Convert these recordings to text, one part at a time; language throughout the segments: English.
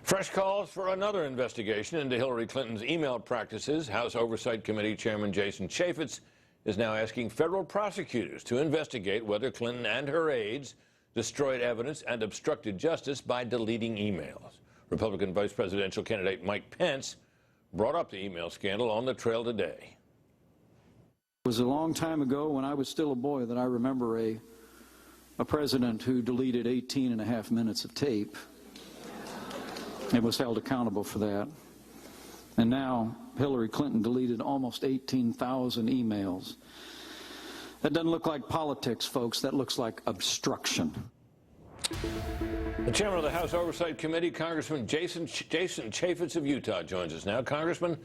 Fresh calls for another investigation into Hillary Clinton's email practices. House Oversight Committee Chairman Jason Chaffetz is now asking federal prosecutors to investigate whether Clinton and her aides destroyed evidence and obstructed justice by deleting emails. Republican vice presidential candidate Mike Pence brought up the email scandal on the Trail today. It was a long time ago, when I was still a boy, that I remember a president who deleted 18.5 minutes of tape and was held accountable for that. And now Hillary Clinton deleted almost 18,000 emails. That doesn't look like politics, folks. That looks like obstruction. The chairman of the House Oversight Committee, Congressman Jason Chaffetz of Utah, joins us now. Congressman,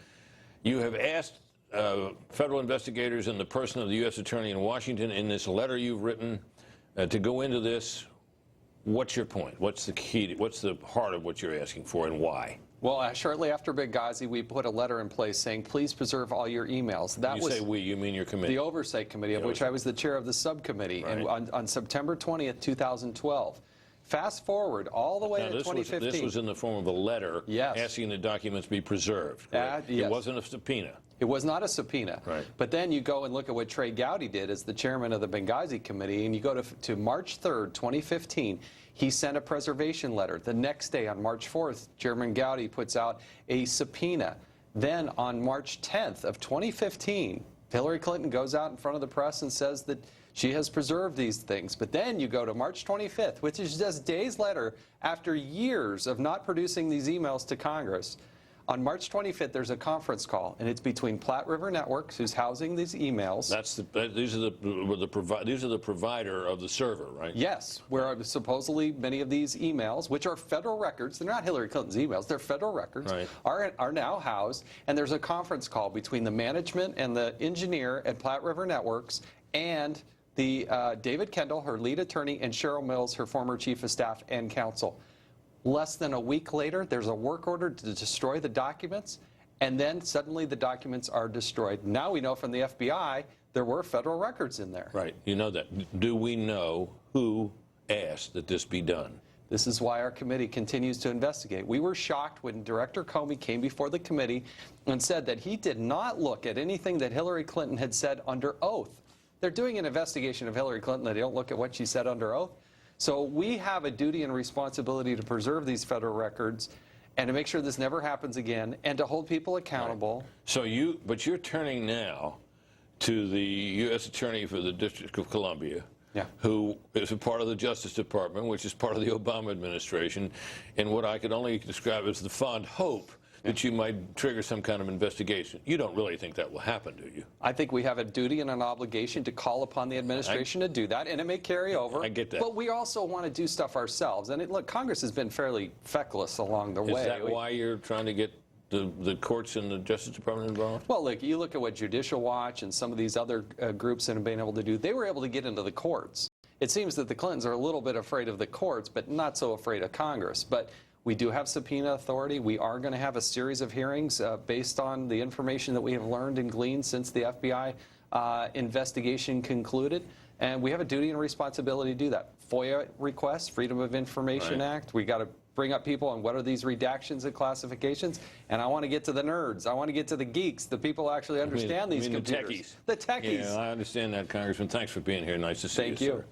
you have asked federal investigators and the person of the U.S. Attorney in Washington in this letter you've written to go into this. What's your point? What's the key? What's the heart of what you're asking for, and why? Well, shortly after Benghazi, we put a letter in place saying, please preserve all your emails. That you say we, you mean your committee? The Oversight Committee, of which I was the chair of the subcommittee, right. And on September 20th, 2012. Fast forward all the way to 2015. This was in the form of a letter asking the documents be preserved. Yes. It wasn't a subpoena. It was not a subpoena. Right. But then you go and look at what Trey Gowdy did as the chairman of the Benghazi Committee, and you go to March 3rd, 2015. He sent a preservation letter. The next day, on March 4th, Chairman Gowdy puts out a subpoena. Then on March 10th of 2015, Hillary Clinton goes out in front of the press and says that she has preserved these things. But then you go to March 25th, which is just days later, after years of not producing these emails to Congress. On March 25th, there's a conference call, and it's between Platte River Networks, who's housing these emails. These are the provider of the server, right? Yes, where supposedly many of these emails, which are federal records, they're not Hillary Clinton's emails, they're federal records, right, are now housed. And there's a conference call between the management and the engineer at Platte River Networks and the David Kendall, her lead attorney, and Cheryl Mills, her former chief of staff and counsel. Less than a week later, there's a work order to destroy the documents, and then suddenly the documents are destroyed. Now we know from the FBI there were federal records in there. Right. You know that. Do we know who asked that this be done? This is why our committee continues to investigate. We were shocked when Director Comey came before the committee and said that he did not look at anything that Hillary Clinton had said under oath. They're doing an investigation of Hillary Clinton. They don't look at what she said under oath. So we have a duty and responsibility to preserve these federal records and to make sure this never happens again and to hold people accountable. Right. So but you're turning now to the U.S. Attorney for the District of Columbia, who is a part of the Justice Department, which is part of the Obama administration, in what I could only describe as the fond hope that you might trigger some kind of investigation. You don't really think that will happen, do you? I think we have a duty and an obligation to call upon the administration to do that, and it may carry over. I get that. But we also want to do stuff ourselves. And look, Congress has been fairly feckless along the way. Is that why you're trying to get the courts and the Justice Department involved? Well, look, you look at what Judicial Watch and some of these other groups have been able to do. They were able to get into the courts. It seems that the Clintons are a little bit afraid of the courts, but not so afraid of Congress. But we do have subpoena authority. We are going to have a series of hearings based on the information that we have learned and gleaned since the FBI investigation concluded. And we have a duty and responsibility to do that. FOIA requests, Freedom of Information Act. We got to bring up people on what are these redactions and classifications. And I want to get to the nerds. I want to get to the geeks, the people who actually understand these computers. The techies. The techies. Yeah, I understand that, Congressman. Thanks for being here. Nice to see you, Thank you. Sir.